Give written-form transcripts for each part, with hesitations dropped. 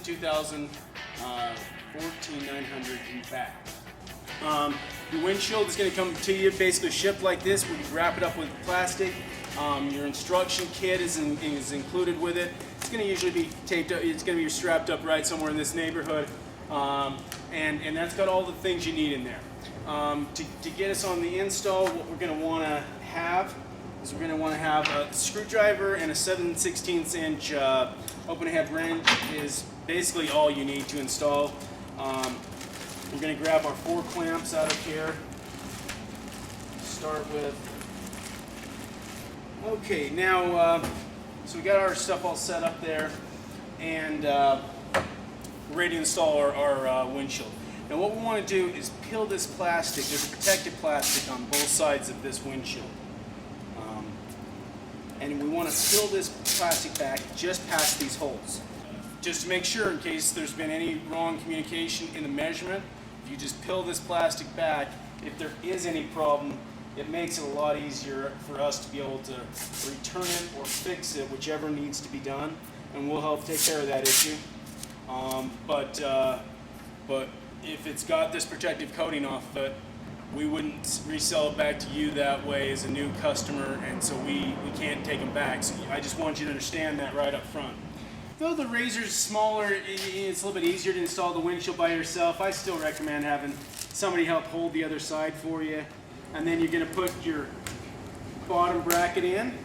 2000, 14900 in back. Your windshield is going to come to you basically shipped like this. We wrap it up with plastic. Your instruction kit is included with it. It's going to usually be taped up. It's going to be strapped up right somewhere in this neighborhood, and that's got all the things you need in there. To get us on the install, what we're going to want to have is we're going to want to have a screwdriver and a 7/16 inch open head wrench is basically all you need to install. We're going to grab our 4 clamps out of here. Start with. Okay, now so we got our stuff all set up there, and we're ready to install our windshield. Now what we want to do is peel this plastic. There's a protective plastic on both sides of this windshield. And we want to peel this plastic back just past these holes. Just to make sure, in case there's been any wrong communication in the measurement, if you just peel this plastic back, if there is any problem, it makes it a lot easier for us to be able to return it or fix it, whichever needs to be done, and we'll help take care of that issue. But if it's got this protective coating off it, we wouldn't resell it back to you that way as a new customer, and so we can't take them back. So I just want you to understand that right up front. Though the RZR's smaller, it's a little bit easier to install the windshield by yourself. I still recommend having somebody help hold the other side for you. And then you're going to put your bottom bracket in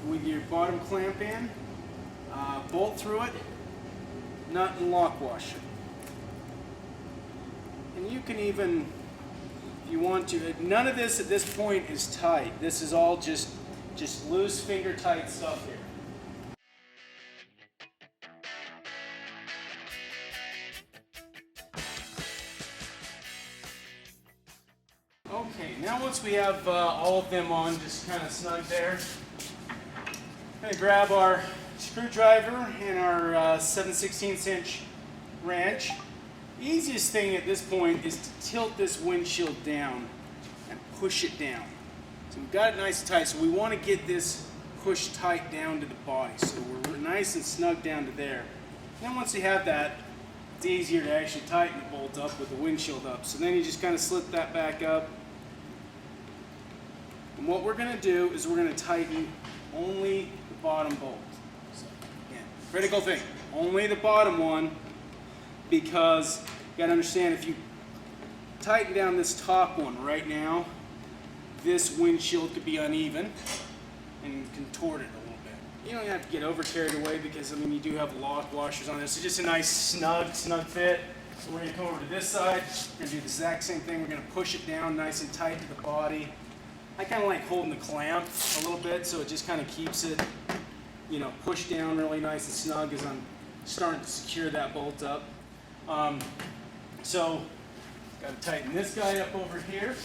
with your bottom clamp in, bolt through it, nut and lock washer. And you can even, if you want to, none of this at this point is tight. This is all just loose finger tight stuff here. Okay, now once we have all of them on, just kind of snug there, I'm going to grab our screwdriver and our 7/16 inch wrench. The easiest thing at this point is to tilt this windshield down and push it down. So we've got it nice and tight, so we want to get this pushed tight down to the body, so we're nice and snug down to there. And then once you have that, it's easier to actually tighten the bolt up with the windshield up. So then you just kind of slip that back up. And what we're going to do is we're going to tighten only the bottom bolt. So again, critical thing, only the bottom one, because you got to understand, if you tighten down this top one right now, this windshield could be uneven and contorted a little bit. You don't have to get over carried away, because I mean, you do have lock washers on this. So just a nice snug fit. So we're going to come over to this side. We're going to do the exact same thing. We're going to push it down nice and tight to the body. I kind of like holding the clamp a little bit, so it just kind of keeps it, you know, pushed down really nice and snug as I'm starting to secure that bolt up. So, got to tighten this guy up over here.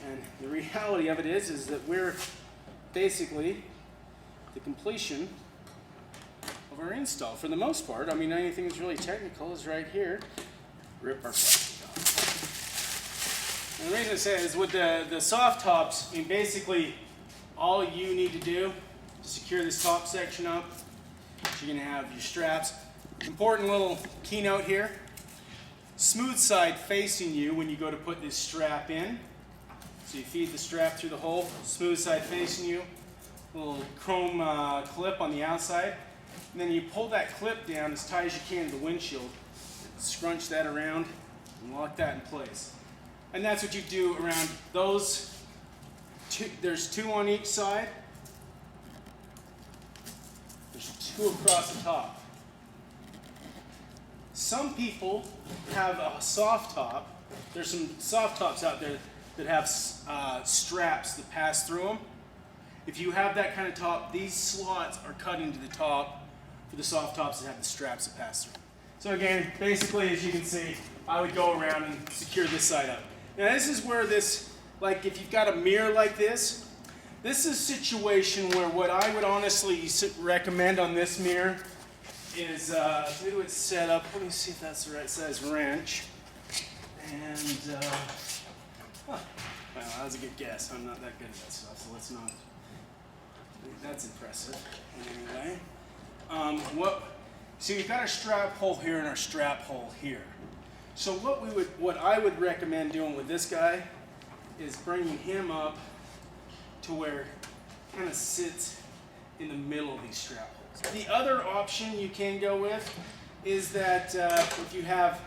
And the reality of it is that we're basically the completion of our install for the most part. I mean, anything that's really technical is right here. Rip our plastic off. And the reason I say is with the soft tops, I mean, basically all you need to do to secure this top section up, you're going to have your straps. Important little keynote here. Smooth side facing you when you go to put this strap in. So you feed the strap through the hole, smooth side facing you, little chrome clip on the outside. And then you pull that clip down as tight as you can to the windshield, scrunch that around, and lock that in place. And that's what you do around those two. There's 2 on each side. There's 2 across the top. Some people have a soft top. There's some soft tops out there that have straps that pass through them. If you have that kind of top, these slots are cut into the top for the soft tops that have the straps that pass through. So again, basically, as you can see, I would go around and secure this side up. Now this is where this, like if you've got a mirror like this is a situation where what I would honestly recommend on this mirror is, we would set up, let me see if that's the right size wrench. And, well, that was a good guess. I'm not that good at that stuff, so let's not, that's impressive. Anyway, So you've got our strap hole here and our strap hole here. So what I would recommend doing with this guy is bringing him up to where it kind of sits in the middle of these strap holes. The other option you can go with is that if you have,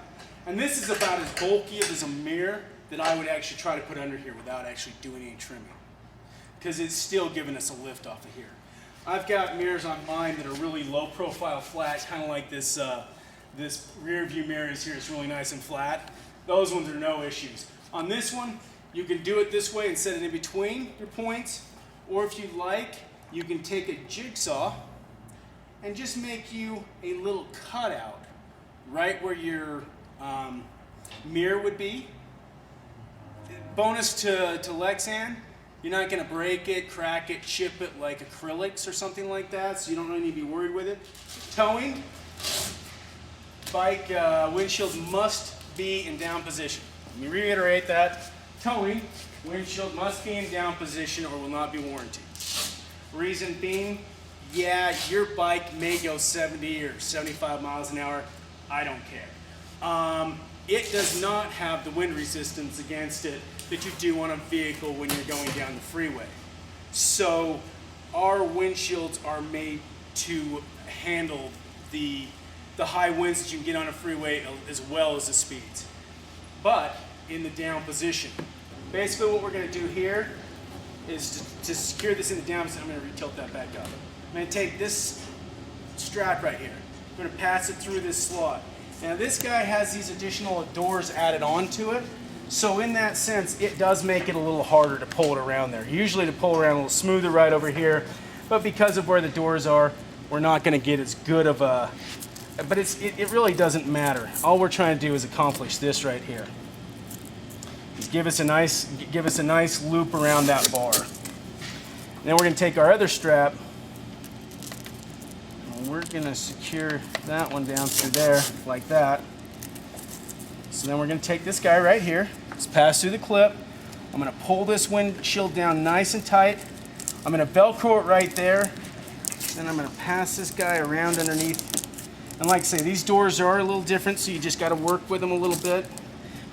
and this is about as bulky as a mirror that I would actually try to put under here without actually doing any trimming, because it's still giving us a lift off of here. I've got mirrors on mine that are really low profile flat, kind of like this this rear view mirror is here. It's really nice and flat. Those ones are no issues. On this one, you can do it this way and set it in between your points, or if you like, you can take a jigsaw and just make you a little cutout right where your mirror would be. Bonus to Lexan, you're not going to break it, crack it, chip it like acrylics or something like that, so you don't really need to be worried with it. Towing, bike windshield must be in down position. Let me reiterate that. Towing, windshield must be in down position or will not be warranted. Reason being, yeah, your bike may go 70 or 75 miles an hour. I don't care. It does not have the wind resistance against it that you do on a vehicle when you're going down the freeway. So our windshields are made to handle the high winds that you can get on a freeway as well as the speeds, but in the down position. Basically what we're going to do here is to secure this in the down position. I'm going to retilt that back up. I'm going to take this strap right here. I'm going to pass it through this slot. Now this guy has these additional doors added onto it, so in that sense it does make it a little harder to pull it around there. Usually to pull around a little smoother right over here, but because of where the doors are, we're not going to get as good of a, but it really doesn't matter. All we're trying to do is accomplish this right here. Just give us a nice loop around that bar. And then we're going to take our other strap, we're going to secure that one down through there like that. So then we're going to take this guy right here, just pass through the clip. I'm going to pull this windshield down nice and tight. I'm going to Velcro it right there. Then I'm going to pass this guy around underneath. And like I say, these doors are a little different, so you just got to work with them a little bit.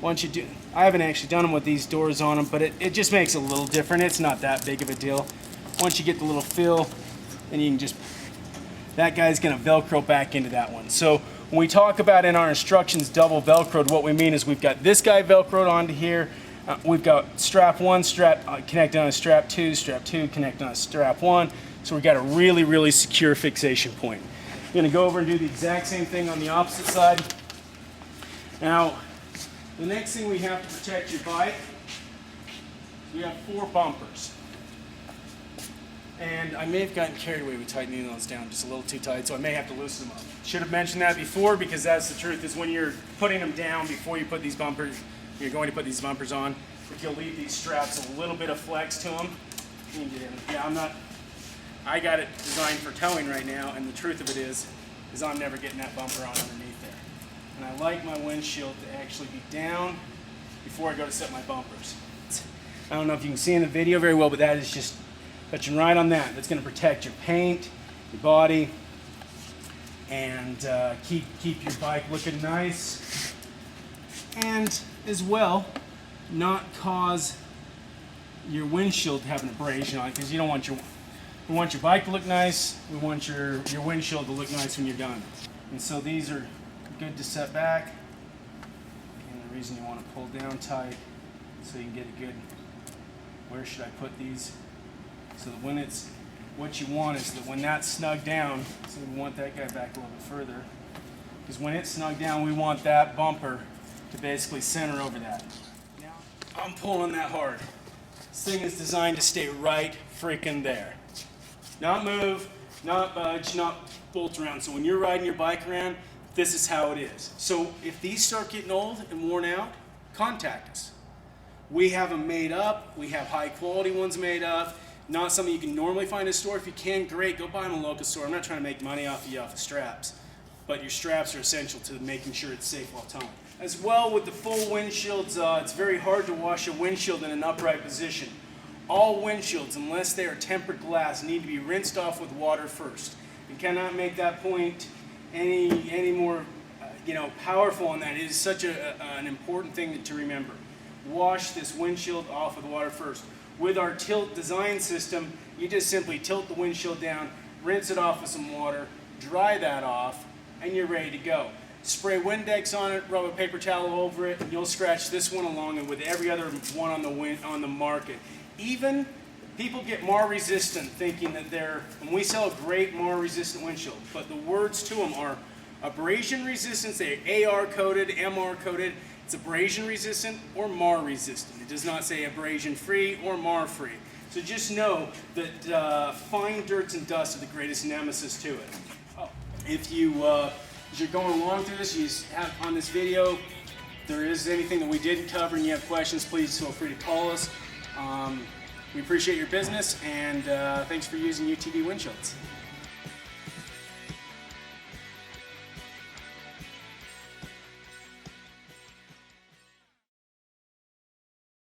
Once you do, I haven't actually done them with these doors on them, but it just makes it a little different. It's not that big of a deal. Once you get the little feel, then you can just, that guy's going to Velcro back into that one. So when we talk about in our instructions double Velcroed, what we mean is we've got this guy Velcroed onto here. We've got strap 1 connected on a strap 2 connected on a strap 1. So we've got a really, really secure fixation point. I'm going to go over and do the exact same thing on the opposite side. Now, the next thing we have to protect your bike, we have 4 bumpers. And I may have gotten carried away with tightening those down just a little too tight, so I may have to loosen them up. Should have mentioned that before, because that's the truth, is when you're putting them down before you put these bumpers, you're going to put these bumpers on, if you'll leave these straps a little bit of flex to them, you can get in. Yeah, I got it designed for towing right now, and the truth of it is I'm never getting that bumper on underneath there. And I like my windshield to actually be down before I go to set my bumpers. I don't know if you can see in the video very well, but that is just touching right on that. That's going to protect your paint, your body, and keep your bike looking nice, and as well not cause your windshield to have an abrasion on it, because you don't want we want your bike to look nice, we want your windshield to look nice when you're done. And so these are good to set back, and the reason you want to pull down tight so you can get a good, where should I put these, so that when it's, what you want is that when that's snug down, so we want that guy back a little bit further, because when it's snug down, we want that bumper to basically center over that. Now, I'm pulling that hard. This thing is designed to stay right freaking there. Not move, not budge, not bolt around. So when you're riding your bike around, this is how it is. So if these start getting old and worn out, contact us. We have them made up. We have high quality ones made up. Not something you can normally find in a store. If you can, great, go buy them in a local store. I'm not trying to make money off of you off the straps, but your straps are essential to making sure it's safe while towing. As well, with the full windshields, it's very hard to wash a windshield in an upright position. All windshields, unless they are tempered glass, need to be rinsed off with water first. You cannot make that point any more powerful on that. It is such an important thing to remember. Wash this windshield off with water first. With our tilt design system, you just simply tilt the windshield down, rinse it off with some water, dry that off, and you're ready to go. Spray Windex on it, rub a paper towel over it, and you'll scratch this one along and with every other one on the market. Even people get mar resistant thinking that when we sell a great mar resistant windshield, but the words to them are abrasion resistant, they're AR coated, MR coated. It's abrasion resistant or mar resistant. It does not say abrasion free or mar free. So just know that fine dirts and dust are the greatest nemesis to it. If as you're going along through this, you have on this video, if there is anything that we didn't cover and you have questions, please feel free to call us. We appreciate your business, and thanks for using UTV Windshields.